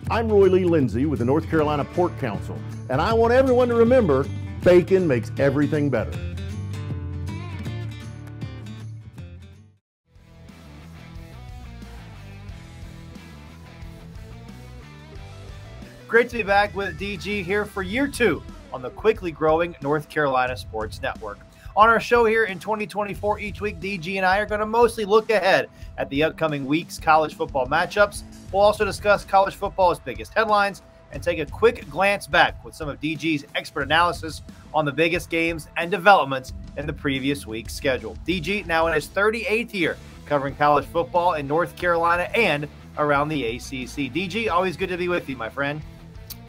I'm Roy Lee Lindsay with the North Carolina Pork Council, and I want everyone to remember bacon makes everything better. Great to be back with DG here for year 2 on the quickly growing North Carolina Sports Network. On our show here in 2024, each week, DG and I are going to mostly look ahead at the upcoming week's college football matchups. We'll also discuss college football's biggest headlines and take a quick glance back with some of DG's expert analysis on the biggest games and developments in the previous week's schedule. DG now in his 38th year covering college football in North Carolina and around the ACC. DG, always good to be with you, my friend.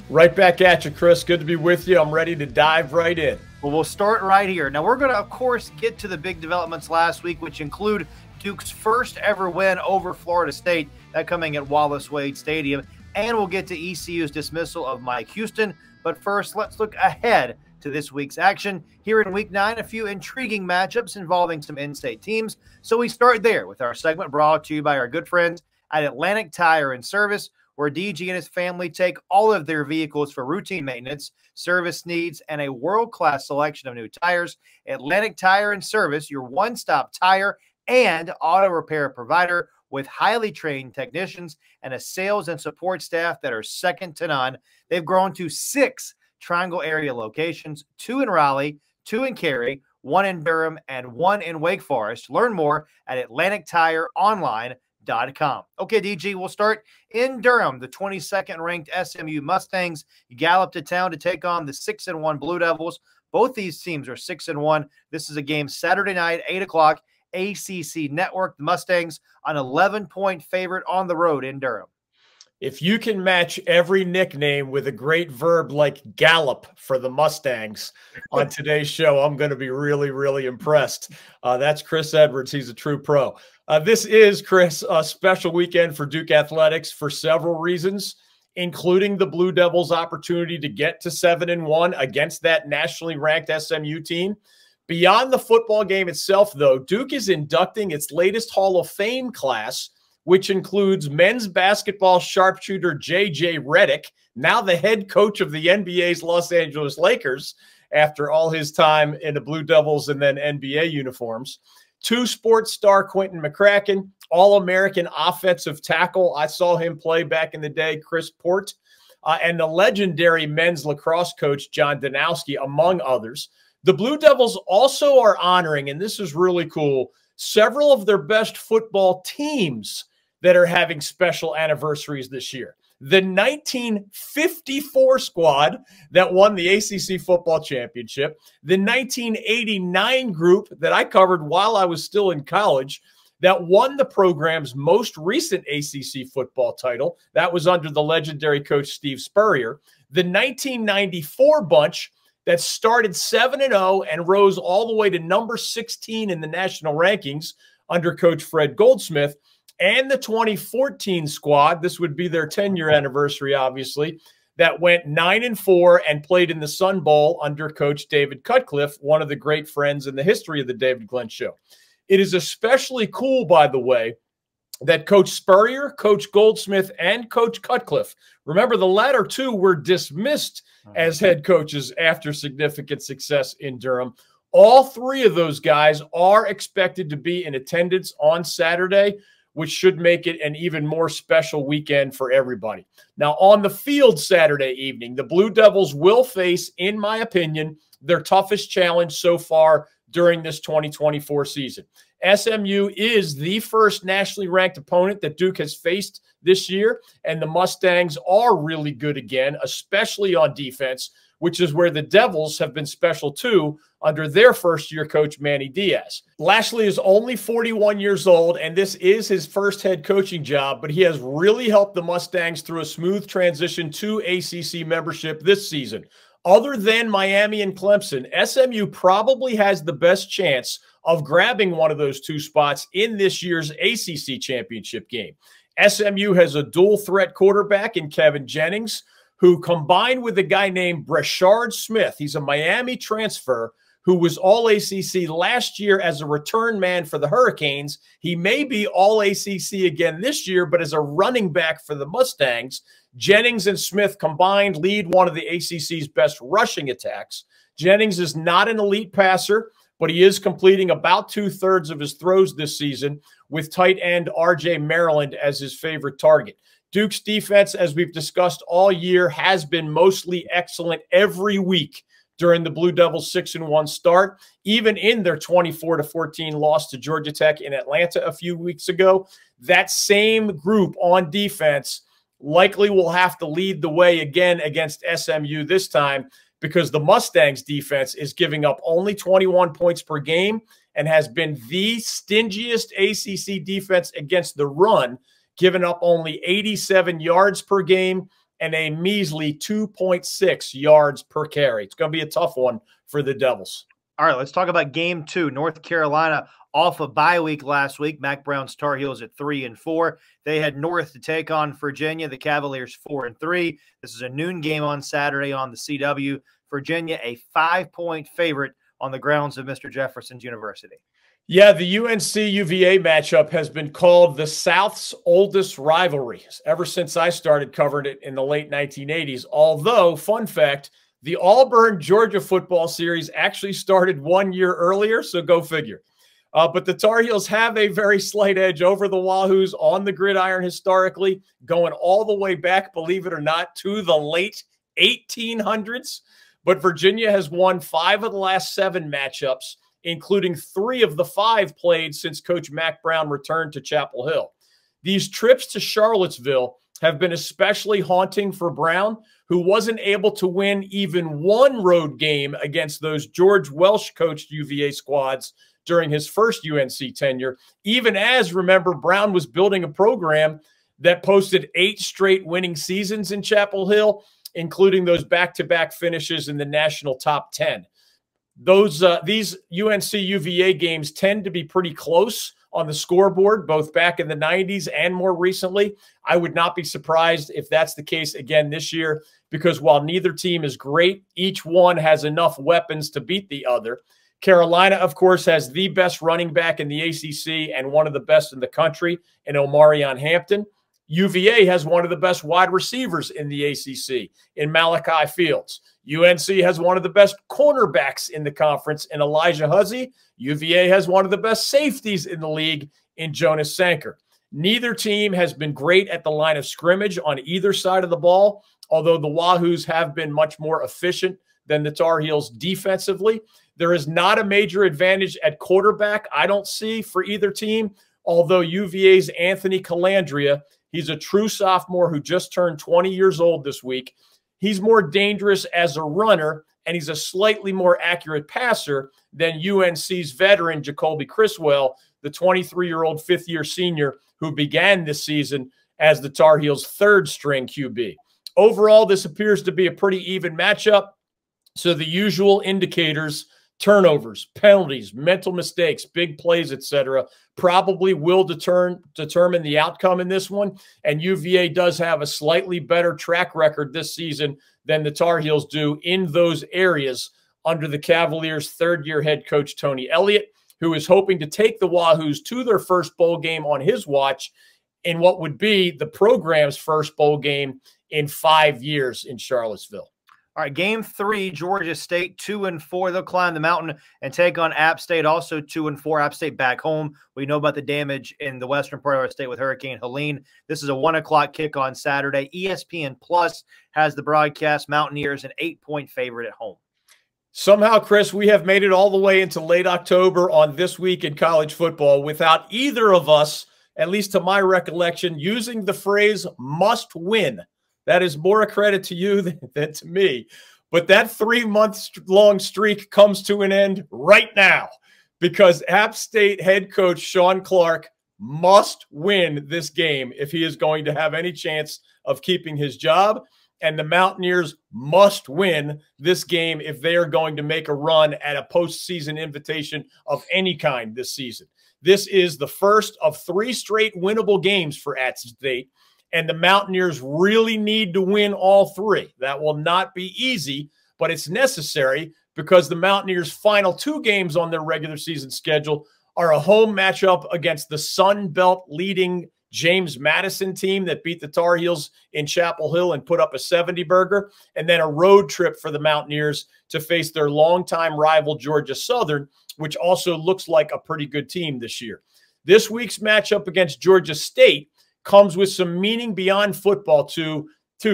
Right back at you, Chris. Good to be with you. I'm ready to dive right in. Well, we'll start right here. Now, we're going to, of course, get to the big developments last week, which include Duke's first ever win over Florida State, that coming at Wallace Wade Stadium, and we'll get to ECU's dismissal of Mike Houston. But first, let's look ahead to this week's action. Here in Week 9, a few intriguing matchups involving some in-state teams. So we start there with our segment brought to you by our good friends at Atlantic Tire and Service, where DG and his family take all of their vehicles for routine maintenance, service needs, and a world-class selection of new tires. Atlantic Tire and Service, your one-stop tire and auto repair provider with highly trained technicians and a sales and support staff that are second to none. They've grown to 6 Triangle area locations, 2 in Raleigh, 2 in Cary, 1 in Durham, and 1 in Wake Forest. Learn more at AtlanticTireOnline.com. Okay, DG, we'll start in Durham. The 22nd ranked SMU Mustangs galloped to town to take on the 6-1 Blue Devils. Both these teams are 6-1. This is a game Saturday night, 8 o'clock, ACC Network. The Mustangs an 11-point favorite on the road in Durham. If you can match every nickname with a great verb like gallop for the Mustangs on today's show, I'm going to be really, really impressed. That's Chris Edwards. He's a true pro. This is, Chris, a special weekend for Duke Athletics for several reasons, including the Blue Devils' opportunity to get to 7-1 against that nationally ranked SMU team. Beyond the football game itself, though, Duke is inducting its latest Hall of Fame class, which includes men's basketball sharpshooter J.J. Redick, now the head coach of the NBA's Los Angeles Lakers after all his time in the Blue Devils and then NBA uniforms. 2 sports star Quentin McCracken, All-American offensive tackle. I saw him play back in the day, Chris Port, and the legendary men's lacrosse coach John Danowski, among others. The Blue Devils also are honoring, and this is really cool, several of their best football teams that are having special anniversaries this year. The 1954 squad that won the ACC football championship, the 1989 group that I covered while I was still in college that won the program's most recent ACC football title. That was under the legendary coach Steve Spurrier. The 1994 bunch that started 7-0 and rose all the way to number 16 in the national rankings under coach Fred Goldsmith. And the 2014 squad, this would be their 10-year anniversary, obviously, that went 9-4 and played in the Sun Bowl under Coach David Cutcliffe, one of the great friends in the history of the David Glenn Show. It is especially cool, by the way, that Coach Spurrier, Coach Goldsmith, and Coach Cutcliffe, remember the latter 2 were dismissed as head coaches after significant success in Durham. All 3 of those guys are expected to be in attendance on Saturday, which should make it an even more special weekend for everybody. Now, on the field Saturday evening, the Blue Devils will face, in my opinion, their toughest challenge so far during this 2024 season. SMU is the first nationally ranked opponent that Duke has faced this year, and the Mustangs are really good again, especially on defense, which is where the Devils have been special too under their first-year coach, Manny Diaz. Lashley is only 41 years old, and this is his first head coaching job, but he has really helped the Mustangs through a smooth transition to ACC membership this season. Other than Miami and Clemson, SMU probably has the best chance of grabbing one of those 2 spots in this year's ACC championship game. SMU has a dual-threat quarterback in Kevin Jennings, who combined with a guy named Breshard Smith, he's a Miami transfer, who was all ACC last year as a return man for the Hurricanes. He may be all ACC again this year, but as a running back for the Mustangs. Jennings and Smith combined lead one of the ACC's best rushing attacks. Jennings is not an elite passer, but he is completing about 2/3 of his throws this season, with tight end RJ Maryland as his favorite target. Duke's defense, as we've discussed all year, has been mostly excellent every week during the Blue Devils' 6-1 start, even in their 24-14 loss to Georgia Tech in Atlanta a few weeks ago. That same group on defense likely will have to lead the way again against SMU this time, because the Mustangs defense is giving up only 21 points per game and has been the stingiest ACC defense against the run, giving up only 87 yards per game and a measly 2.6 yards per carry. It's going to be a tough one for the Devils. All right, let's talk about game 2. North Carolina off a bye week last week. Mac Brown's Tar Heels at 3-4. They head north to take on Virginia. The Cavaliers 4-3. This is a noon game on Saturday on the CW. Virginia, a 5-point favorite on the grounds of Mr. Jefferson's University. Yeah, the UNC-UVA matchup has been called the South's oldest rivalry ever since I started covering it in the late 1980s. Although, fun fact, the Auburn-Georgia football series actually started 1 year earlier, so go figure. But the Tar Heels have a very slight edge over the Wahoos on the gridiron historically, going all the way back, believe it or not, to the late 1800s. But Virginia has won 5 of the last 7 matchups, including 3 of the 5 played since Coach Mac Brown returned to Chapel Hill. These trips to Charlottesville have been especially haunting for Brown, who wasn't able to win even one road game against those George Welsh-coached UVA squads during his first UNC tenure, even as, remember, Brown was building a program that posted 8 straight winning seasons in Chapel Hill, including those back-to-back finishes in the national top 10. These UNC-UVA games tend to be pretty close on the scoreboard, both back in the 90s and more recently. I would not be surprised if that's the case again this year, because while neither team is great, each one has enough weapons to beat the other. Carolina, of course, has the best running back in the ACC and one of the best in the country in Omarion Hampton. UVA has one of the best wide receivers in the ACC in Malachi Fields. UNC has one of the best cornerbacks in the conference in Elijah Huzzy. UVA has one of the best safeties in the league in Jonas Sanker. Neither team has been great at the line of scrimmage on either side of the ball, although the Wahoos have been much more efficient than the Tar Heels defensively. There is not a major advantage at quarterback, I don't see, for either team, although UVA's Anthony Calandria, he's a true sophomore who just turned 20 years old this week. He's more dangerous as a runner, and he's a slightly more accurate passer than UNC's veteran Jacoby Criswell, the 23-year-old fifth-year senior who began this season as the Tar Heels' third-string QB. Overall, this appears to be a pretty even matchup, so the usual indicators, turnovers, penalties, mental mistakes, big plays, etc., probably will determine the outcome in this one. And UVA does have a slightly better track record this season than the Tar Heels do in those areas under the Cavaliers' third-year head coach Tony Elliott, who is hoping to take the Wahoos to their first bowl game on his watch in what would be the program's first bowl game in 5 years in Charlottesville. All right, game 3, Georgia State 2-4. They'll climb the mountain and take on App State, also 2-4. App State back home. We know about the damage in the western part of our state with Hurricane Helene. This is a 1 o'clock kick on Saturday. ESPN Plus has the broadcast. Mountaineers an 8-point favorite at home. Somehow, Chris, we have made it all the way into late October on This Week in College Football without either of us, at least to my recollection, using the phrase must win. That is more a credit to you than to me. But that 3-month-long streak comes to an end right now because App State head coach Sean Clark must win this game if he is going to have any chance of keeping his job. And the Mountaineers must win this game if they are going to make a run at a postseason invitation of any kind this season. This is the first of 3 straight winnable games for App State. And the Mountaineers really need to win all 3. That will not be easy, but it's necessary because the Mountaineers' final 2 games on their regular season schedule are a home matchup against the Sun Belt leading James Madison team that beat the Tar Heels in Chapel Hill and put up a 70-burger, and then a road trip for the Mountaineers to face their longtime rival Georgia Southern, which also looks like a pretty good team this year. This week's matchup against Georgia State comes with some meaning beyond football too,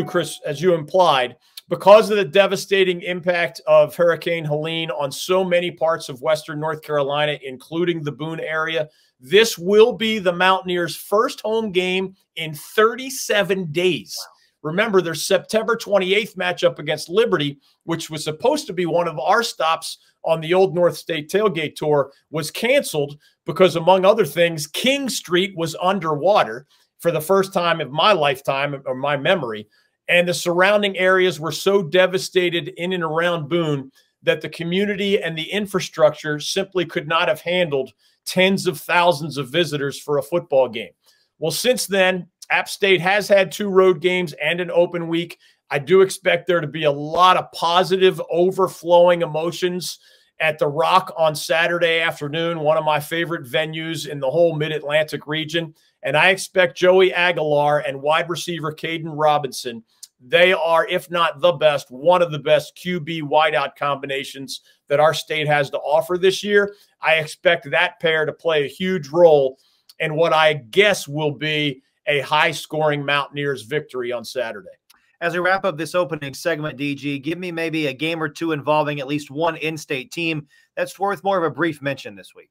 Chris, as you implied, because of the devastating impact of Hurricane Helene on so many parts of Western North Carolina, including the Boone area. This will be the Mountaineers' first home game in 37 days. Wow. Remember, their September 28th matchup against Liberty, which was supposed to be one of our stops on the Old North State Tailgate Tour, was canceled because, among other things, King Street was underwater for the first time in my lifetime or my memory. And the surrounding areas were so devastated in and around Boone that the community and the infrastructure simply could not have handled tens of thousands of visitors for a football game. Well, since then, App State has had 2 road games and an open week. I do expect there to be a lot of positive, overflowing emotions at the Rock on Saturday afternoon, one of my favorite venues in the whole Mid-Atlantic region. And I expect Joey Aguilar and wide receiver Caden Robinson, they are, if not the best, one of the best QB wideout combinations that our state has to offer this year. I expect that pair to play a huge role in what I guess will be a high-scoring Mountaineers victory on Saturday. As we wrap up this opening segment, DG, give me maybe a game or 2 involving at least one in-state team that's worth more of a brief mention this week.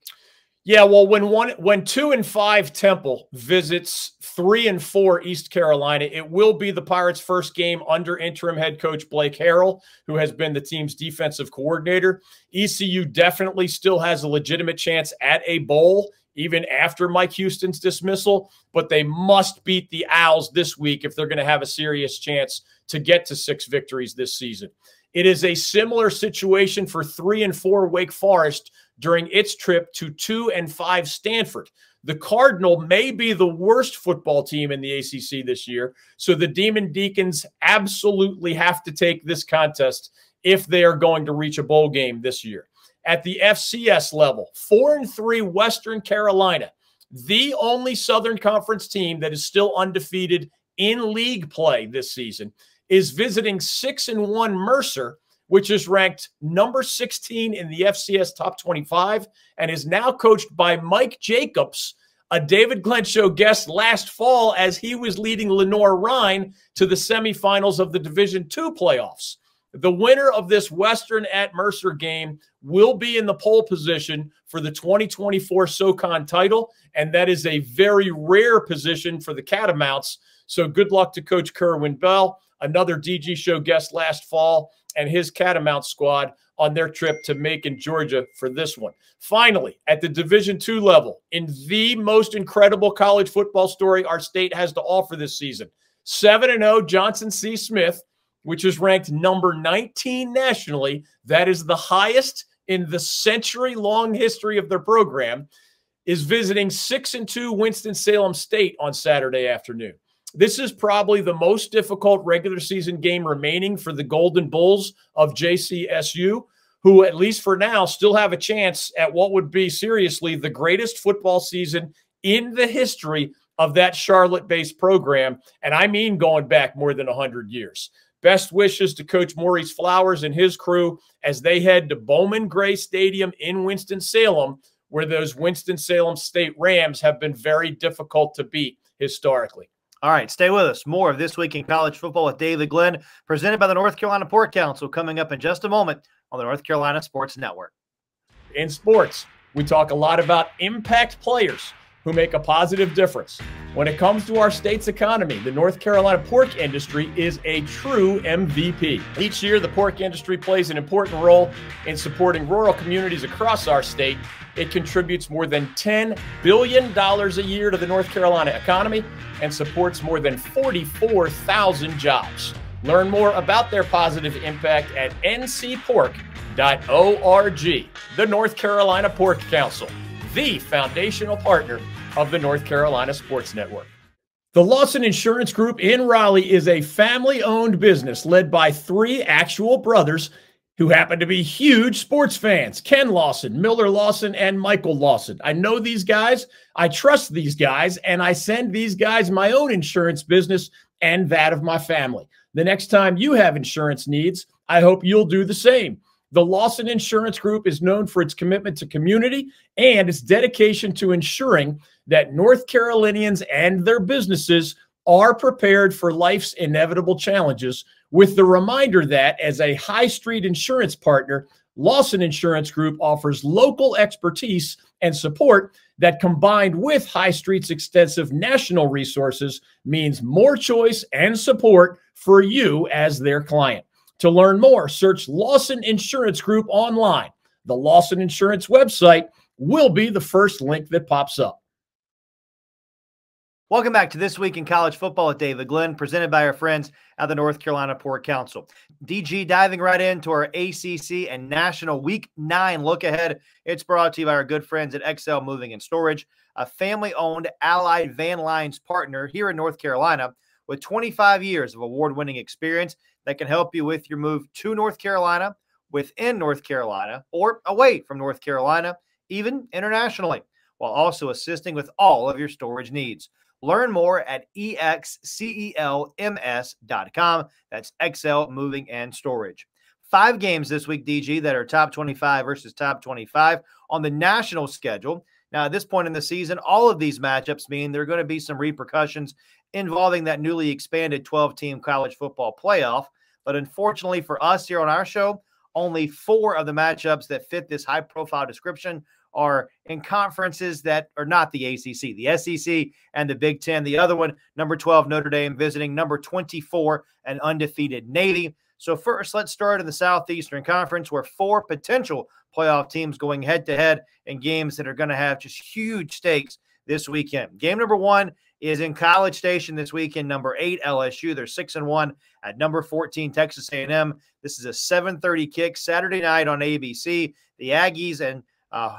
Yeah, well, when 2-5 Temple visits 3-4 East Carolina, it will be the Pirates' first game under interim head coach Blake Harrell, who has been the team's defensive coordinator. ECU definitely still has a legitimate chance at a bowl, even after Mike Houston's dismissal, but they must beat the Owls this week if they're going to have a serious chance to get to 6 victories this season. It is a similar situation for 3-4 Wake Forest during its trip to 2-5 Stanford. The Cardinal may be the worst football team in the ACC this year, so the Demon Deacons absolutely have to take this contest if they are going to reach a bowl game this year. At the FCS level, 4-3 Western Carolina, the only Southern Conference team that is still undefeated in league play this season, is visiting 6-1 Mercer, which is ranked number 16 in the FCS top 25 and is now coached by Mike Jacobs, a David Glenn Show guest last fall as he was leading Lenore-Rhine to the semifinals of the Division II playoffs. The winner of this Western at Mercer game will be in the pole position for the 2024 SoCon title, and that is a very rare position for the Catamounts. So good luck to Coach Kerwin Bell, another DG Show guest last fall, and his Catamount squad on their trip to Macon, Georgia for this one. Finally, at the Division II level, in the most incredible college football story our state has to offer this season, 7-0 Johnson C. Smith, which is ranked number 19 nationally, that is the highest in the century-long history of their program, is visiting 6-2 Winston-Salem State on Saturday afternoon. This is probably the most difficult regular season game remaining for the Golden Bulls of JCSU, who, at least for now, still have a chance at what would be seriously the greatest football season in the history of that Charlotte-based program. And I mean going back more than 100 years. Best wishes to Coach Maurice Flowers and his crew as they head to Bowman Gray Stadium in Winston-Salem, where those Winston-Salem State Rams have been very difficult to beat historically. All right, stay with us. More of This Week in College Football with David Glenn, presented by the North Carolina Pork Council, coming up in just a moment on the North Carolina Sports Network. In sports, we talk a lot about impact players who make a positive difference. When it comes to our state's economy, the North Carolina pork industry is a true MVP. Each year, the pork industry plays an important role in supporting rural communities across our state. It contributes more than $10 billion a year to the North Carolina economy and supports more than 44,000 jobs. Learn more about their positive impact at ncpork.org. The North Carolina Pork Council, the foundational partner of the North Carolina Sports Network. The Lawson Insurance Group in Raleigh is a family-owned business led by 3 actual brothers who happen to be huge sports fans. Ken Lawson, Miller Lawson, and Michael Lawson. I know these guys. I trust these guys, and I send these guys my own insurance business and that of my family. The next time you have insurance needs, I hope you'll do the same. The Lawson Insurance Group is known for its commitment to community and its dedication to ensuring that North Carolinians and their businesses are prepared for life's inevitable challenges, with the reminder that as a high street insurance partner, Lawson Insurance Group offers local expertise and support that, combined with High Street's extensive national resources, means more choice and support for you as their client. To learn more, search Lawson Insurance Group online. The Lawson Insurance website will be the first link that pops up. Welcome back to This Week in College Football with David Glenn, presented by our friends at the North Carolina Port Council. DG, diving right into our ACC and National Week 9 look ahead. It's brought to you by our good friends at XL Moving and Storage, a family-owned Allied Van Lines partner here in North Carolina with 25 years of award-winning experience that can help you with your move to North Carolina, within North Carolina, or away from North Carolina, even internationally, while also assisting with all of your storage needs. Learn more at excelms.com. That's XL Moving and Storage. 5 games this week, DG, that are top 25 versus top 25 on the national schedule. Now, at this point in the season, all of these matchups mean there are going to be some repercussions involving that newly expanded 12-team college football playoff. But unfortunately for us here on our show, only 4 of the matchups that fit this high-profile description are in conferences that are not the ACC, the SEC and the Big Ten. The other one, number 12, Notre Dame, visiting number 24, an undefeated Navy. So first, let's start in the Southeastern Conference, where 4 potential playoff teams going head-to-head in games that are going to have just huge stakes this weekend. Game number 1 is in College Station this weekend, number 8, LSU. They're 6-1 at number 14, Texas A&M. This is a 7:30 kick Saturday night on ABC. The Aggies and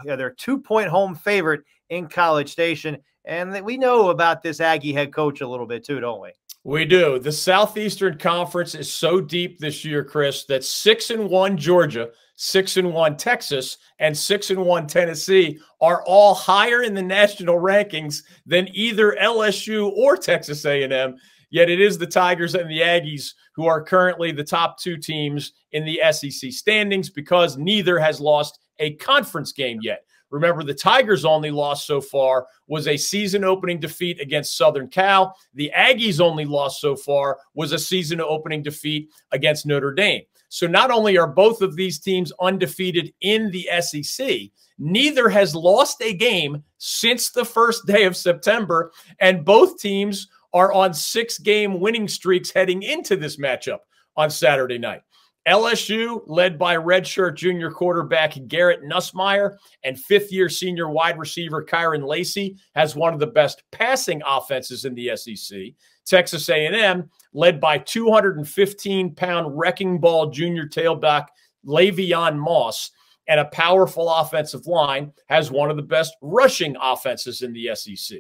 they're a 2-point home favorite in College Station. And we know about this Aggie head coach a little bit too, don't we? We do. The Southeastern Conference is so deep this year, Chris, that 6-1 Georgia, 6-1 Texas, and 6-1 Tennessee are all higher in the national rankings than either LSU or Texas A&M. Yet it is the Tigers and the Aggies who are currently the top 2 teams in the SEC standings, because neither has lost a conference game yet. Remember, the Tigers' only loss so far was a season-opening defeat against Southern Cal. The Aggies' only loss so far was a season-opening defeat against Notre Dame. So not only are both of these teams undefeated in the SEC, neither has lost a game since the first day of September, and both teams are on 6-game winning streaks heading into this matchup on Saturday night. LSU, led by redshirt junior quarterback Garrett Nussmeier and 5th-year senior wide receiver Kyron Lacey, has one of the best passing offenses in the SEC. Texas A&M, led by 215-pound wrecking ball junior tailback Le'Veon Moss and a powerful offensive line, has one of the best rushing offenses in the SEC.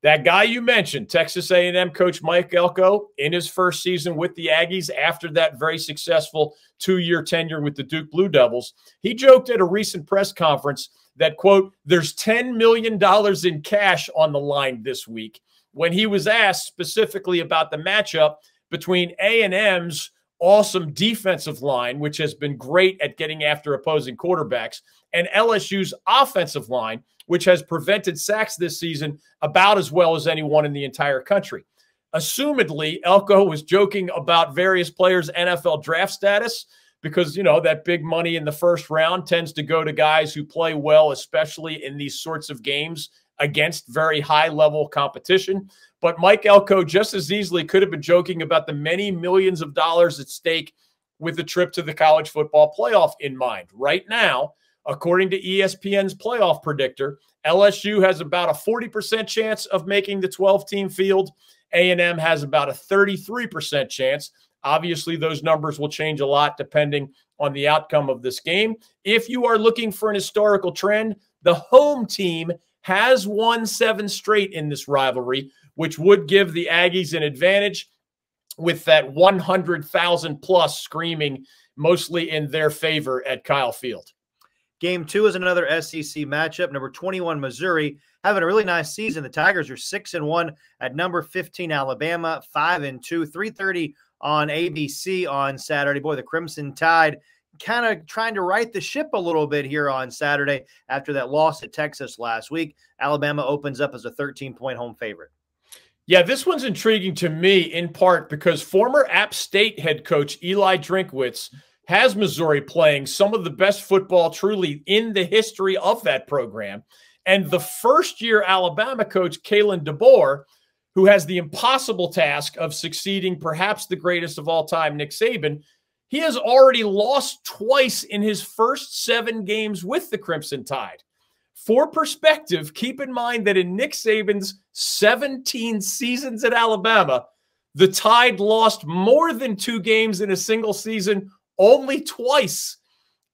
That guy you mentioned, Texas A&M coach Mike Elko, in his first season with the Aggies after that very successful 2-year tenure with the Duke Blue Devils, he joked at a recent press conference that, quote, there's $10 million in cash on the line this week, when he was asked specifically about the matchup between A&M's awesome defensive line, which has been great at getting after opposing quarterbacks, and LSU's offensive line, which has prevented sacks this season about as well as anyone in the entire country. Assumedly, Elko was joking about various players' NFL draft status because, you know, that big money in the first round tends to go to guys who play well, especially in these sorts of games against very high-level competition. But Mike Elko just as easily could have been joking about the many millions of dollars at stake with the trip to the college football playoff in mind. Right now, according to ESPN's playoff predictor, LSU has about a 40% chance of making the 12-team field. A&M has about a 33% chance. Obviously, those numbers will change a lot depending on the outcome of this game. If you are looking for an historical trend, the home team has won 7 straight in this rivalry, which would give the Aggies an advantage. with that 100,000 plus screaming mostly in their favor at Kyle Field. Game 2 is another SEC matchup. Number 21, Missouri, having a really nice season. The Tigers are 6-1 at number 15, Alabama, 5-2, 3:30 on ABC on Saturday. Boy, the Crimson Tide kind of trying to right the ship a little bit here on Saturday after that loss at Texas last week. Alabama opens up as a 13-point home favorite. Yeah, this one's intriguing to me in part because former App State head coach Eli Drinkwitz has Missouri playing some of the best football truly in the history of that program. And the first-year Alabama coach, Kalen DeBoer, who has the impossible task of succeeding perhaps the greatest of all time, Nick Saban, he has already lost twice in his first 7 games with the Crimson Tide. For perspective, keep in mind that in Nick Saban's 17 seasons at Alabama, the Tide lost more than 2 games in a single season only twice,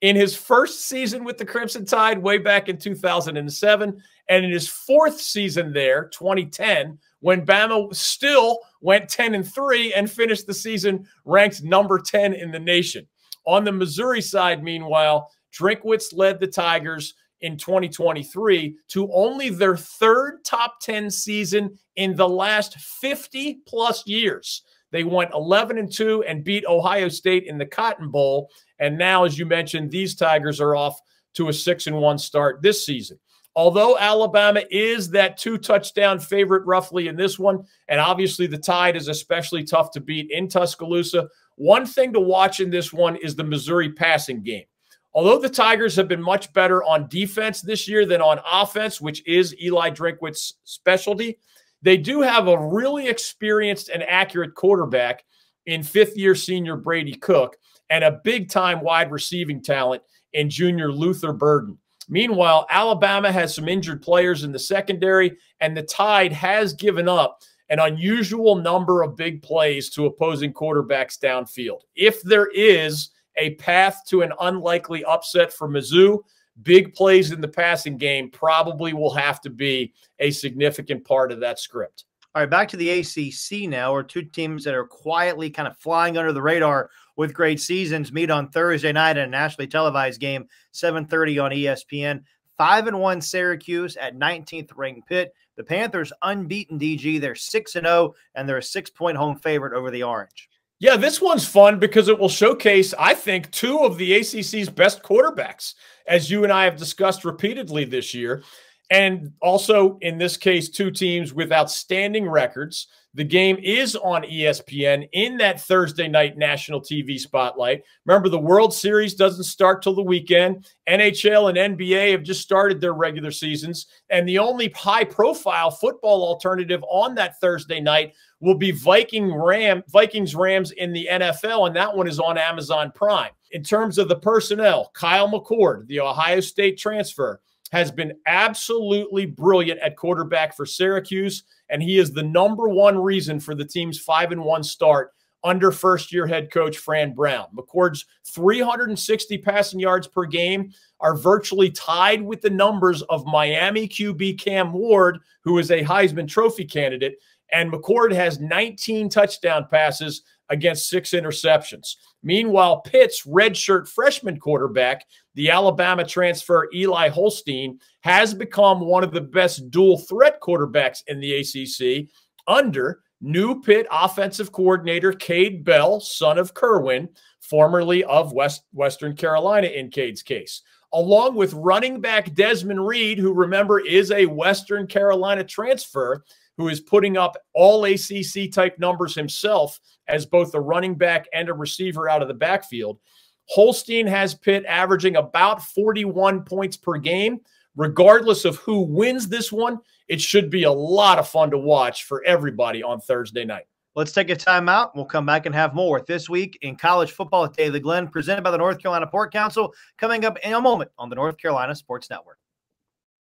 in his first season with the Crimson Tide way back in 2007, and in his 4th season there, 2010, when Bama still went 10-3 and finished the season ranked number 10 in the nation. On the Missouri side, meanwhile, Drinkwitz led the Tigers in 2023 to only their 3rd top 10 season in the last 50-plus years. They went 11-2 and beat Ohio State in the Cotton Bowl. And now, as you mentioned, these Tigers are off to a 6-1 start this season. Although Alabama is that 2-touchdown favorite roughly in this one, and obviously the Tide is especially tough to beat in Tuscaloosa, one thing to watch in this one is the Missouri passing game. Although the Tigers have been much better on defense this year than on offense, which is Eli Drinkwitz's specialty, they do have a really experienced and accurate quarterback in 5th-year senior Brady Cook and a big-time wide receiving talent in junior Luther Burden. Meanwhile, Alabama has some injured players in the secondary, and the Tide has given up an unusual number of big plays to opposing quarterbacks downfield. If there is a path to an unlikely upset for Mizzou, big plays in the passing game probably will have to be a significant part of that script. All right, back to the ACC now, where 2 teams that are quietly kind of flying under the radar with great seasons meet on Thursday night in a nationally televised game, 7:30 on ESPN. 5-1 Syracuse at 19th ranked Pitt. The Panthers unbeaten, DG. They're 6-0, and they're a 6-point home favorite over the Orange. Yeah, this one's fun because it will showcase, I think, 2 of the ACC's best quarterbacks, as you and I have discussed repeatedly this year. And also, in this case, 2 teams with outstanding records. The game is on ESPN in that Thursday night national TV spotlight. Remember, the World Series doesn't start till the weekend. NHL and NBA have just started their regular seasons. And the only high-profile football alternative on that Thursday night will be Vikings-Rams in the NFL, and that one is on Amazon Prime. In terms of the personnel, Kyle McCord, the Ohio State transfer, has been absolutely brilliant at quarterback for Syracuse, and he is the #1 reason for the team's 5-1 start under first-year head coach Fran Brown. McCord's 360 passing yards per game are virtually tied with the numbers of Miami QB Cam Ward, who is a Heisman Trophy candidate, and McCord has 19 touchdown passes against 6 interceptions. Meanwhile, Pitt's redshirt freshman quarterback, the Alabama transfer Eli Holstein, has become one of the best dual threat quarterbacks in the ACC under new Pitt offensive coordinator Cade Bell, son of Kerwin, formerly of Western Carolina in Cade's case, along with running back Desmond Reed, who, remember, is a Western Carolina transfer, who is putting up all ACC-type numbers himself as both a running back and a receiver out of the backfield. Holstein has Pitt averaging about 41 points per game. Regardless of who wins this one, it should be a lot of fun to watch for everybody on Thursday night. Let's take a timeout. We'll come back and have more with This Week in College Football at Daily Glenn, presented by the North Carolina Port Council, coming up in a moment on the North Carolina Sports Network.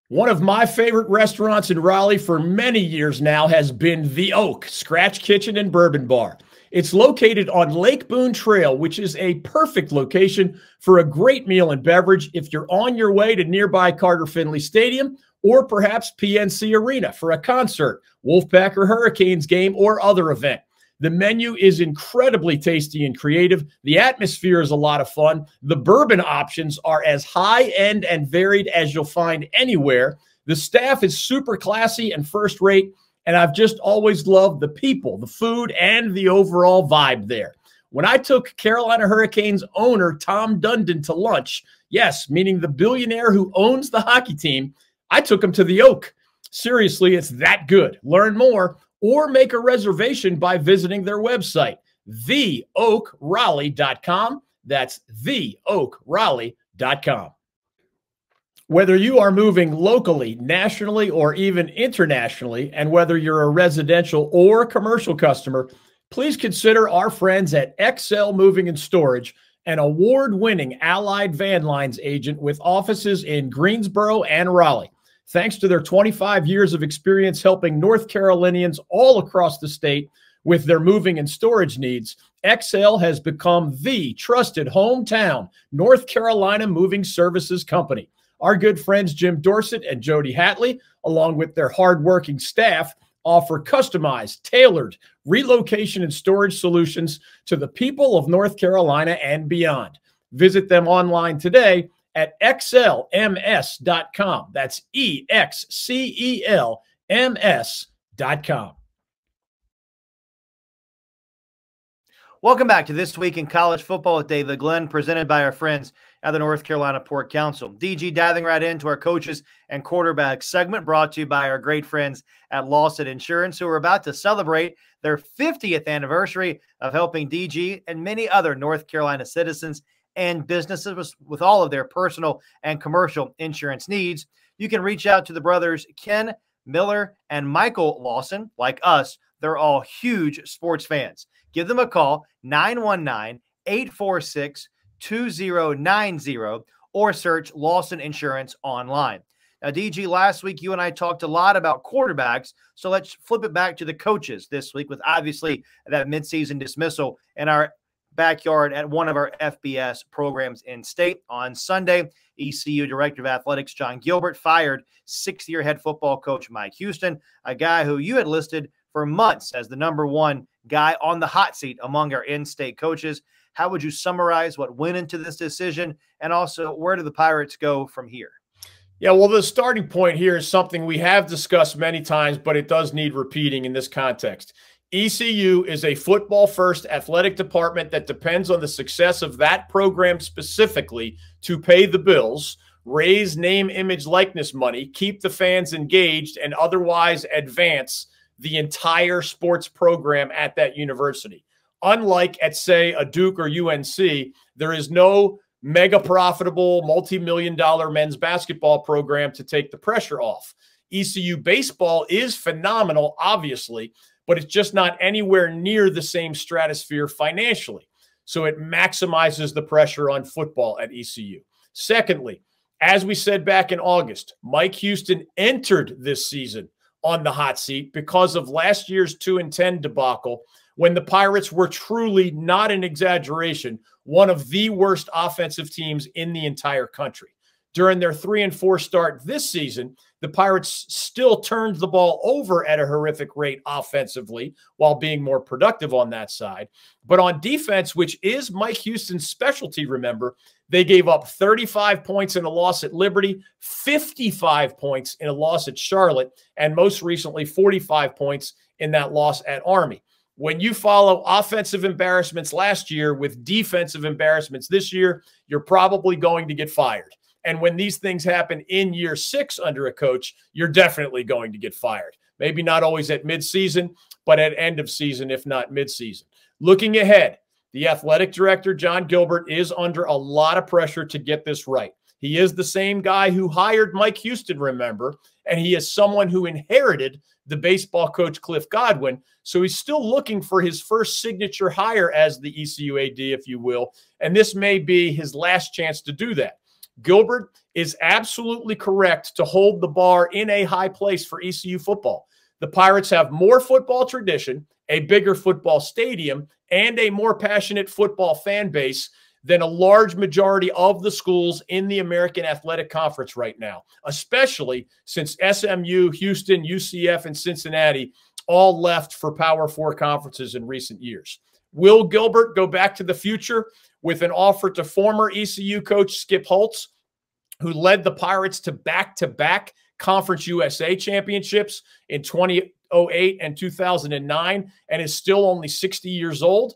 One of my favorite restaurants in Raleigh for many years now has been The Oak Scratch Kitchen and Bourbon Bar. It's located on Lake Boone Trail, which is a perfect location for a great meal and beverage if you're on your way to nearby Carter Finley Stadium or perhaps PNC Arena for a concert, Wolfpack or Hurricanes game, or other event. The menu is incredibly tasty and creative. The atmosphere is a lot of fun. The bourbon options are as high-end and varied as you'll find anywhere. The staff is super classy and first-rate, and I've just always loved the people, the food, and the overall vibe there. When I took Carolina Hurricanes owner Tom Dundon to lunch, yes, meaning the billionaire who owns the hockey team, I took him to the Oak. Seriously, it's that good. Learn more or make a reservation by visiting their website, theoakraleigh.com. That's theoakraleigh.com. Whether you are moving locally, nationally, or even internationally, and whether you're a residential or commercial customer, please consider our friends at XL Moving and Storage, an award-winning Allied Van Lines agent with offices in Greensboro and Raleigh. Thanks to their 25 years of experience helping North Carolinians all across the state with their moving and storage needs, XL has become the trusted hometown North Carolina moving services company. Our good friends Jim Dorsett and Jody Hatley, along with their hardworking staff, offer customized, tailored relocation and storage solutions to the people of North Carolina and beyond. Visit them online today at xlms.com. That's EXCELMS.com. Welcome back to This Week in College Football with David Glenn, presented by our friends at the North Carolina Port Council. DG, diving right into our coaches and quarterbacks segment, brought to you by our great friends at Lawson Insurance, who are about to celebrate their 50th anniversary of helping DG and many other North Carolina citizens and businesses with all of their personal and commercial insurance needs. You can reach out to the brothers Ken, Miller, and Michael Lawson. Like us, they're all huge sports fans. Give them a call, 919-846-2090, or search Lawson Insurance online. Now, DG, last week you and I talked a lot about quarterbacks, so let's flip it back to the coaches this week with obviously that midseason dismissal in our backyard at one of our FBS programs in state. On Sunday, ECU Director of Athletics John Gilbert fired sixth-year head football coach Mike Houston, a guy who you had listed for months as the #1 guy on the hot seat among our in-state coaches. How would you summarize what went into this decision, and also where do the Pirates go from here? Yeah, well, the starting point here is something we have discussed many times, but it does need repeating in this context. ECU is a football-first athletic department that depends on the success of that program specifically to pay the bills, raise name, image, likeness money, keep the fans engaged, and otherwise advance the entire sports program at that university. Unlike at, say, a Duke or UNC, there is no mega profitable multi-million-dollar men's basketball program to take the pressure off. ECU baseball is phenomenal, obviously, but it's just not anywhere near the same stratosphere financially. So it maximizes the pressure on football at ECU. Secondly, as we said back in August, Mike Houston entered this season on the hot seat because of last year's 2-10 debacle, when the Pirates were truly, not an exaggeration, one of the worst offensive teams in the entire country. During their 3-4 start this season, the Pirates still turned the ball over at a horrific rate offensively while being more productive on that side. But on defense, which is Mike Houston's specialty, remember, they gave up 35 points in a loss at Liberty, 55 points in a loss at Charlotte, and most recently 45 points in that loss at Army. When you follow offensive embarrassments last year with defensive embarrassments this year, you're probably going to get fired. And when these things happen in year 6 under a coach, you're definitely going to get fired. Maybe not always at midseason, but at end of season, if not midseason. Looking ahead, the athletic director, John Gilbert, is under a lot of pressure to get this right. He is the same guy who hired Mike Houston, remember, and he is someone who inherited the baseball coach Cliff Godwin. So he's still looking for his first signature hire as the ECU AD, if you will, and this may be his last chance to do that. Gilbert is absolutely correct to hold the bar in a high place for ECU football. The Pirates have more football tradition, a bigger football stadium, and a more passionate football fan base than a large majority of the schools in the American Athletic Conference right now, especially since SMU, Houston, UCF, and Cincinnati all left for Power 4 conferences in recent years. Will Gilbert go back to the future with an offer to former ECU coach Skip Holtz, who led the Pirates to back-to-back Conference USA championships in 2008 and 2009 and is still only 60 years old?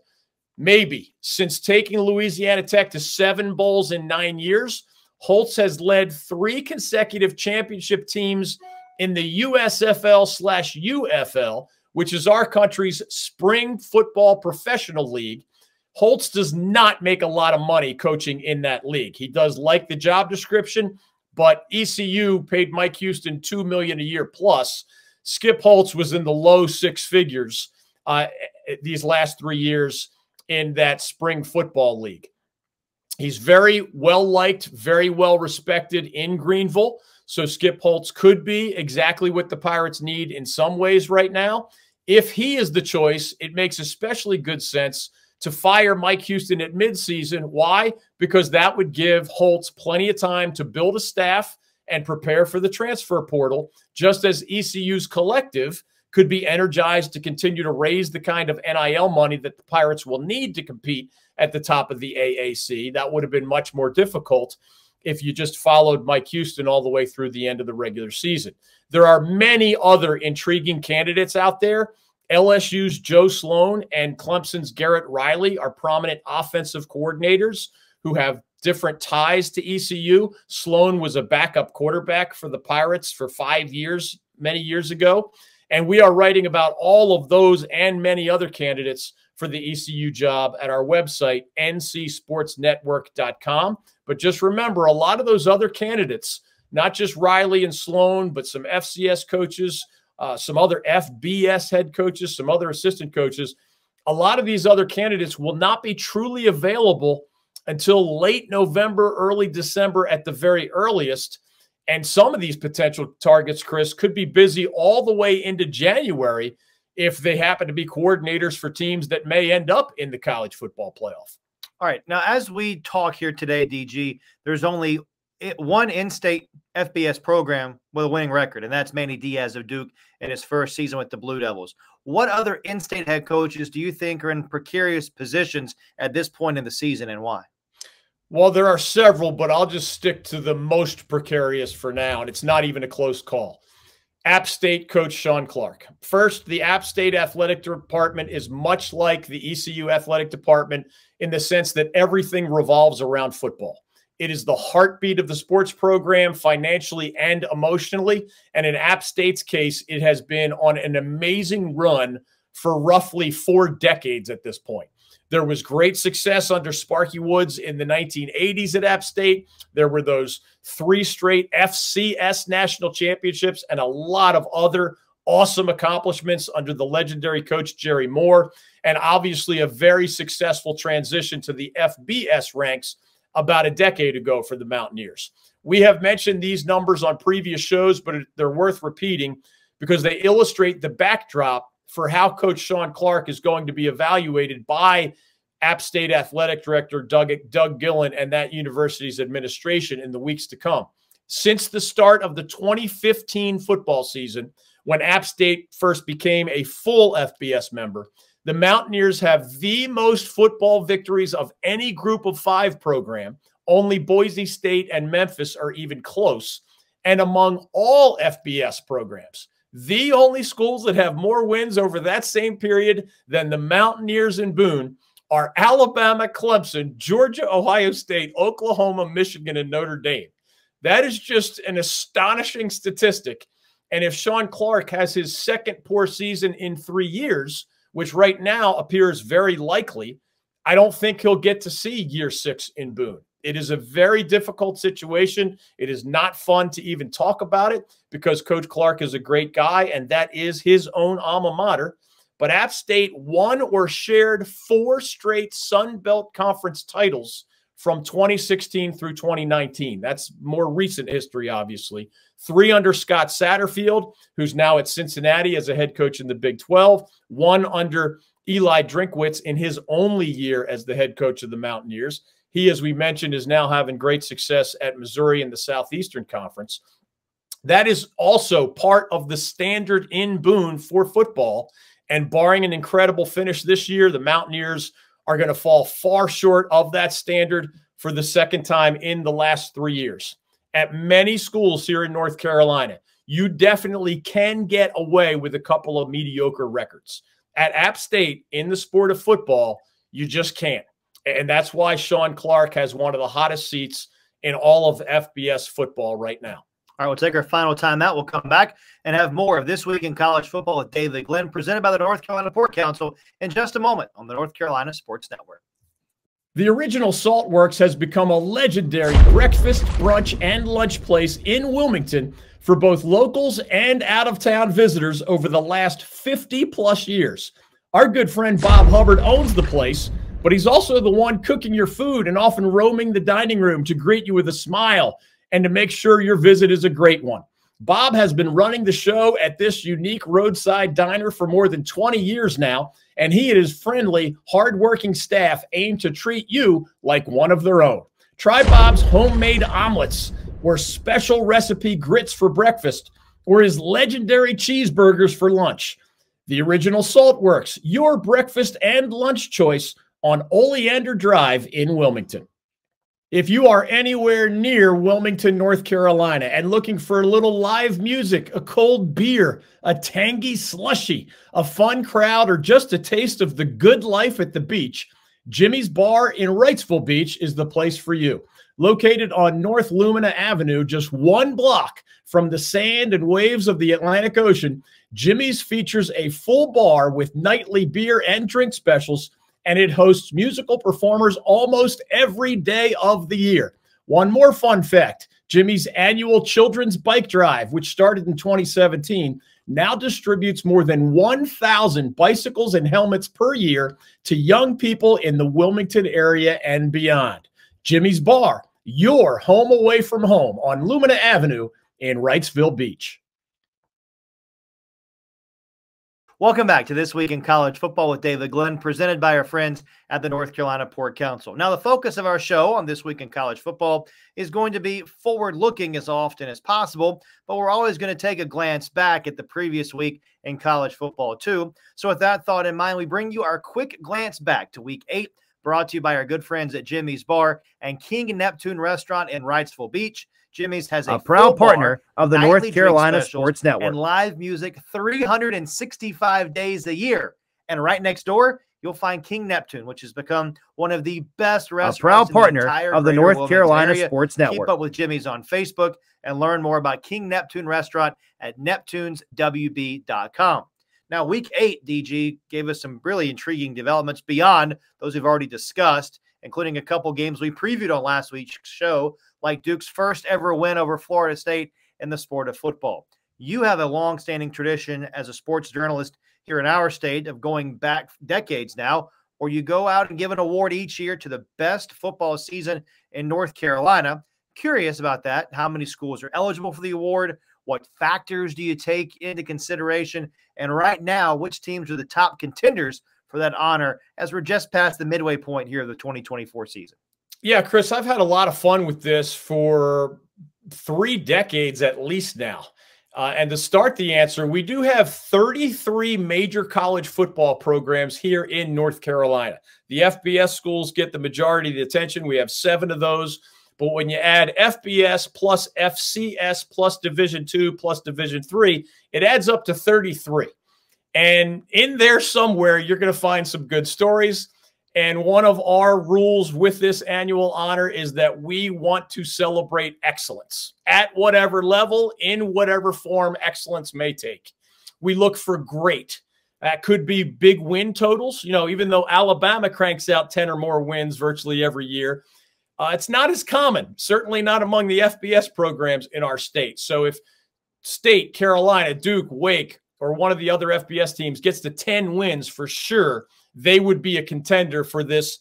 Maybe. Since taking Louisiana Tech to 7 bowls in 9 years, Holtz has led 3 consecutive championship teams in the USFL/UFL, which is our country's spring football professional league. Holtz does not make a lot of money coaching in that league. He does like the job description, but ECU paid Mike Houston $2 million a year plus. Skip Holtz was in the low 6 figures these last 3 years in that spring football league. He's very well liked, very well respected in Greenville. So Skip Holtz could be exactly what the Pirates need in some ways right now. If he is the choice, it makes especially good sense to fire Mike Houston at midseason. Why? Because that would give Holtz plenty of time to build a staff and prepare for the transfer portal, just as ECU's collective could be energized to continue to raise the kind of NIL money that the Pirates will need to compete at the top of the AAC. That would have been much more difficult if you just followed Mike Houston all the way through the end of the regular season. There are many other intriguing candidates out there. LSU's Joe Sloan and Clemson's Garrett Riley are prominent offensive coordinators who have different ties to ECU. Sloan was a backup quarterback for the Pirates for 5 years, many years ago. And we are writing about all of those and many other candidates for the ECU job at our website, ncsportsnetwork.com. But just remember, a lot of those other candidates, not just Riley and Sloan, but some FCS coaches, some other FBS head coaches, some other assistant coaches, a lot of these other candidates will not be truly available until late November, early December at the very earliest. And some of these potential targets, Chris, could be busy all the way into January if they happen to be coordinators for teams that may end up in the college football playoff. All right. Now, as we talk here today, DG, there's only one in-state FBS program with a winning record, and that's Manny Diaz of Duke in his first season with the Blue Devils. What other in-state head coaches do you think are in precarious positions at this point in the season, and why? Well, there are several, but I'll just stick to the most precarious for now, and it's not even a close call. App State coach Sean Clark. First, the App State athletic department is much like the ECU athletic department in the sense that everything revolves around football. It is the heartbeat of the sports program financially and emotionally, and in App State's case, it has been on an amazing run for roughly 4 decades at this point. There was great success under Sparky Woods in the 1980s at App State. There were those 3 straight FCS national championships and a lot of other awesome accomplishments under the legendary coach Jerry Moore, and obviously a very successful transition to the FBS ranks about a decade ago for the Mountaineers. We have mentioned these numbers on previous shows, but they're worth repeating because they illustrate the backdrop for how Coach Sean Clark is going to be evaluated by App State Athletic Director Doug Gillen and that university's administration in the weeks to come. Since the start of the 2015 football season, when App State first became a full FBS member, the Mountaineers have the most football victories of any group of 5 program. Only Boise State and Memphis are even close. And among all FBS programs, the only schools that have more wins over that same period than the Mountaineers in Boone are Alabama, Clemson, Georgia, Ohio State, Oklahoma, Michigan, and Notre Dame. That is just an astonishing statistic. And if Sean Clark has his second poor season in 3 years, which right now appears very likely, I don't think he'll get to see year 6 in Boone. It is a very difficult situation. It is not fun to even talk about it because Coach Clark is a great guy, and that is his own alma mater. But App State won or shared 4 straight Sun Belt Conference titles from 2016 through 2019. That's more recent history, obviously. 3 under Scott Satterfield, who's now at Cincinnati as a head coach in the Big 12. 1 under Eli Drinkwitz in his only year as the head coach of the Mountaineers. He, as we mentioned, is now having great success at Missouri in the Southeastern Conference. That is also part of the standard in Boone for football. And barring an incredible finish this year, the Mountaineers are going to fall far short of that standard for the second time in the last 3 years. At many schools here in North Carolina, you definitely can get away with a couple of mediocre records. At App State, in the sport of football, you just can't. And that's why Sean Clark has one of the hottest seats in all of FBS football right now. All right, we'll take our final timeout. We'll come back and have more of This Week in College Football with David Glenn, presented by the North Carolina Port Council, in just a moment on the North Carolina Sports Network. The original Saltworks has become a legendary breakfast, brunch, and lunch place in Wilmington for both locals and out-of-town visitors over the last 50-plus years. Our good friend Bob Hubbard owns the place, but he's also the one cooking your food and often roaming the dining room to greet you with a smile and to make sure your visit is a great one. Bob has been running the show at this unique roadside diner for more than 20 years now, and he and his friendly, hardworking staff aim to treat you like one of their own. Try Bob's homemade omelets, or special recipe grits for breakfast, or his legendary cheeseburgers for lunch. The original Saltworks, your breakfast and lunch choice on Oleander Drive in Wilmington. If you are anywhere near Wilmington, North Carolina, and looking for a little live music, a cold beer, a tangy slushie, a fun crowd, or just a taste of the good life at the beach, Jimmy's Bar in Wrightsville Beach is the place for you. Located on North Lumina Avenue, just 1 block from the sand and waves of the Atlantic Ocean, Jimmy's features a full bar with nightly beer and drink specials, and it hosts musical performers almost every day of the year. One more fun fact, Jimmy's annual Children's Bike Drive, which started in 2017, now distributes more than 1,000 bicycles and helmets per year to young people in the Wilmington area and beyond. Jimmy's Bar, your home away from home on Lumina Avenue in Wrightsville Beach. Welcome back to This Week in College Football with David Glenn, presented by our friends at the North Carolina Port Council. Now, the focus of our show on This Week in College Football is going to be forward-looking as often as possible, but we're always going to take a glance back at the previous week in college football, too. So with that thought in mind, we bring you our quick glance back to Week 8, brought to you by our good friends at Jimmy's Bar and King Neptune Restaurant in Wrightsville Beach. Jimmy's has a proud partner of the North Carolina Sports Network and live music 365 days a year. And right next door, you'll find King Neptune, which has become one of the best restaurants. A proud partner of the North Carolina Sports Network. Keep up with Jimmy's on Facebook and learn more about King Neptune Restaurant at neptuneswb.com. Now, Week 8, DG, gave us some really intriguing developments beyond those we've already discussed, including a couple games we previewed on last week's show, like Duke's first ever win over Florida State in the sport of football. You have a long-standing tradition as a sports journalist here in our state of going back decades now, where you go out and give an award each year to the best football season in North Carolina. Curious about that. How many schools are eligible for the award? What factors do you take into consideration? And right now, which teams are the top contenders for that honor as we're just past the midway point here of the 2024 season? Yeah, Chris, I've had a lot of fun with this for 3 decades at least now. And to start the answer, we do have 33 major college football programs here in North Carolina. The FBS schools get the majority of the attention. We have 7 of those. But when you add FBS plus FCS plus Division II plus Division III, it adds up to 33. And in there somewhere, you're going to find some good stories. And one of our rules with this annual honor is that we want to celebrate excellence at whatever level, in whatever form excellence may take. We look for great. That could be big win totals. You know, even though Alabama cranks out 10 or more wins virtually every year, it's not as common, certainly not among the FBS programs in our state. So if State, Carolina, Duke, Wake, or one of the other FBS teams gets to 10 wins for sure, they would be a contender for this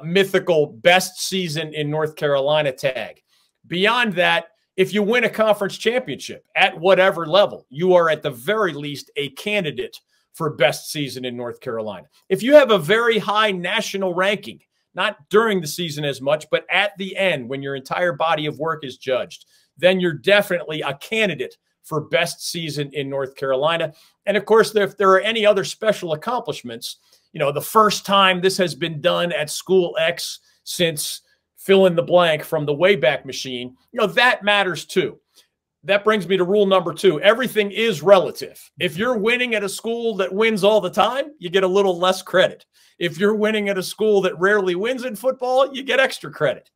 mythical best season in North Carolina tag. Beyond that, if you win a conference championship at whatever level, you are at the very least a candidate for best season in North Carolina. If you have a very high national ranking, not during the season as much, but at the end when your entire body of work is judged, then you're definitely a candidate for best season in North Carolina. And of course, if there are any other special accomplishments, you know, the first time this has been done at School X since fill in the blank from the Wayback Machine, you know, that matters too. That brings me to rule number 2. Everything is relative. If you're winning at a school that wins all the time, you get a little less credit. If you're winning at a school that rarely wins in football, you get extra credit.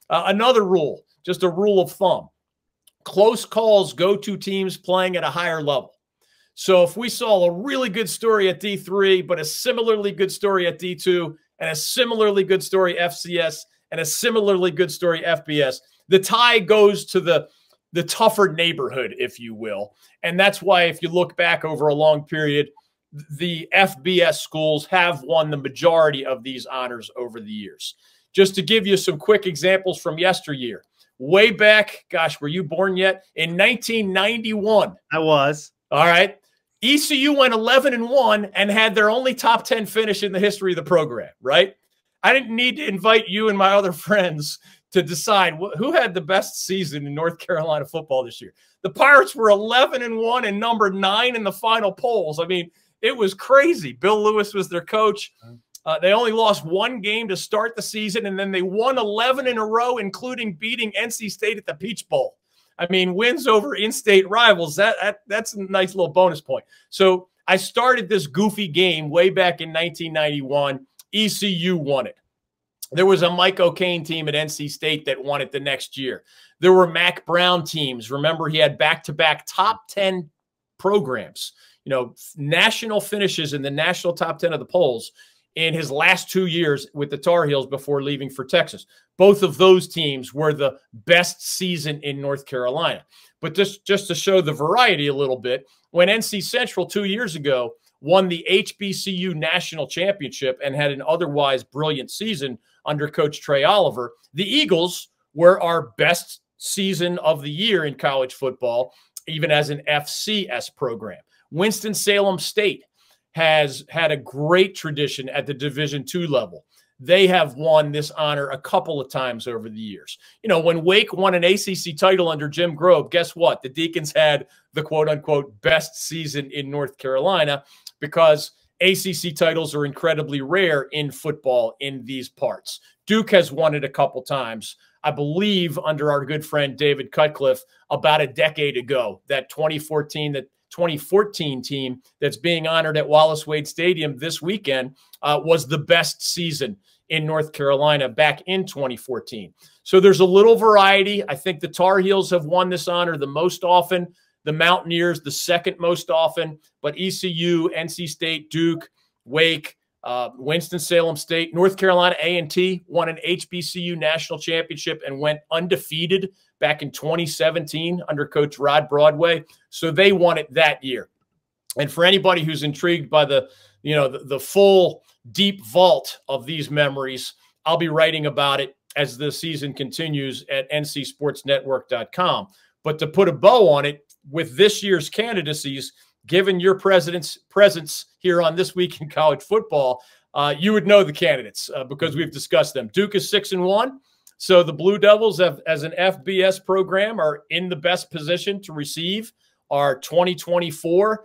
Another rule, just a rule of thumb. Close calls go to teams playing at a higher level. So if we saw a really good story at D3, but a similarly good story at D2, and a similarly good story FCS, and a similarly good story FBS, the tie goes to the tougher neighborhood, if you will. And that's why if you look back over a long period, the FBS schools have won the majority of these honors over the years. Just to give you some quick examples from yesteryear. Way back, gosh, were you born yet? In 1991. I was. All right. ECU went 11-1 and had their only top 10 finish in the history of the program, right? I didn't need to invite you and my other friends to decide who had the best season in North Carolina football this year. The Pirates were 11-1 and number 9 in the final polls. I mean, it was crazy. Bill Lewis was their coach. They only lost 1 game to start the season, and then they won 11 in a row, including beating NC State at the Peach Bowl. I mean, wins over in-state rivals, that's a nice little bonus point. So I started this goofy game way back in 1991. ECU won it. There was a Mike O'Kane team at NC State that won it the next year. There were Mac Brown teams. Remember, he had back-to-back top 10 programs, you know, national finishes in the national top 10 of the polls in his last 2 years with the Tar Heels before leaving for Texas. Both of those teams were the best season in North Carolina. But just to show the variety a little bit, when NC Central 2 years ago won the HBCU national championship and had an otherwise brilliant season under Coach Trey Oliver, the Eagles were our best season of the year in college football, even as an FCS program. Winston-Salem State has had a great tradition at the Division II level. They have won this honor a couple of times over the years. You know, when Wake won an ACC title under Jim Grobe, guess what? The Deacons had the quote-unquote best season in North Carolina because ACC titles are incredibly rare in football in these parts. Duke has won it a couple times, I believe, under our good friend David Cutcliffe about a decade ago. That 2014 team that's being honored at Wallace Wade Stadium this weekend was the best season in North Carolina back in 2014. So there's a little variety. I think the Tar Heels have won this honor the most often. The Mountaineers, the second most often, but ECU, NC State, Duke, Wake, Winston-Salem State, North Carolina A&T won an HBCU national championship and went undefeated back in 2017 under Coach Rod Broadway. So they won it that year. And for anybody who's intrigued by the full deep vault of these memories, I'll be writing about it as the season continues at ncsportsnetwork.com. But to put a bow on it, with this year's candidacies, given your president's presence here on This Week in College Football, you would know the candidates because we've discussed them. Duke is 6-1. So the Blue Devils, as an FBS program, are in the best position to receive our 2024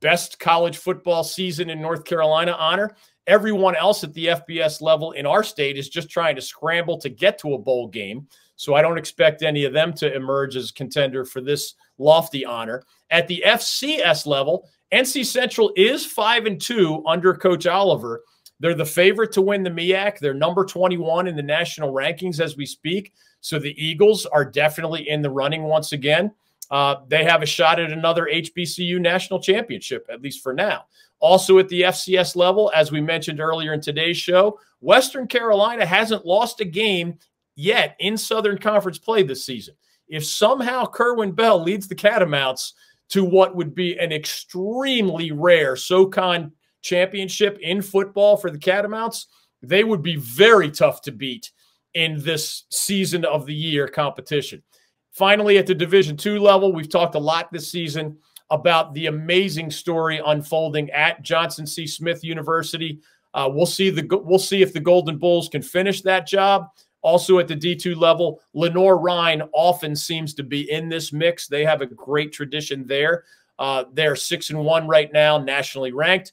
best college football season in North Carolina honor. Everyone else at the FBS level in our state is just trying to scramble to get to a bowl game. So I don't expect any of them to emerge as contender for this lofty honor. At the FCS level, NC Central is 5-2 under Coach Oliver. They're the favorite to win the MEAC. They're number 21 in the national rankings as we speak. So the Eagles are definitely in the running once again. They have a shot at another HBCU national championship, at least for now. Also at the FCS level, as we mentioned earlier in today's show, Western Carolina hasn't lost a game yet in Southern Conference play this season. If somehow Kerwin Bell leads the Catamounts to what would be an extremely rare SoCon championship in football for the Catamounts, they would be very tough to beat in this season of the year competition. Finally, at the Division II level, we've talked a lot this season about the amazing story unfolding at Johnson C. Smith University. We'll see if the Golden Bulls can finish that job. Also at the D2 level, Lenore-Rhine often seems to be in this mix. They have a great tradition there. They're 6-1 right now, nationally ranked.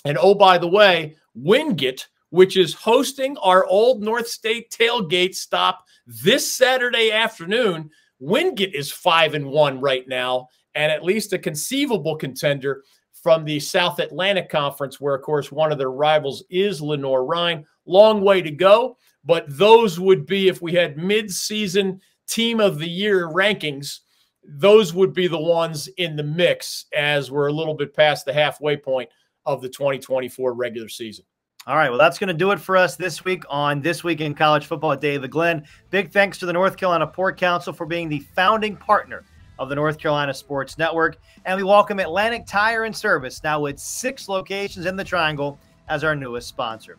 And oh, by the way, Wingate, which is hosting our Old North State tailgate stop this Saturday afternoon, Wingate is 5-1 right now, and at least a conceivable contender from the South Atlantic Conference, where, of course, one of their rivals is Lenore-Rhine. Long way to go, but those would be, if we had mid-season team of the year rankings, those would be the ones in the mix as we're a little bit past the halfway point of the 2024 regular season. All right, well, that's going to do it for us this week on This Week in College Football at David Glenn. Big thanks to the North Carolina Port Council for being the founding partner of the North Carolina Sports Network. And we welcome Atlantic Tire and Service, now with 6 locations in the Triangle, as our newest sponsor.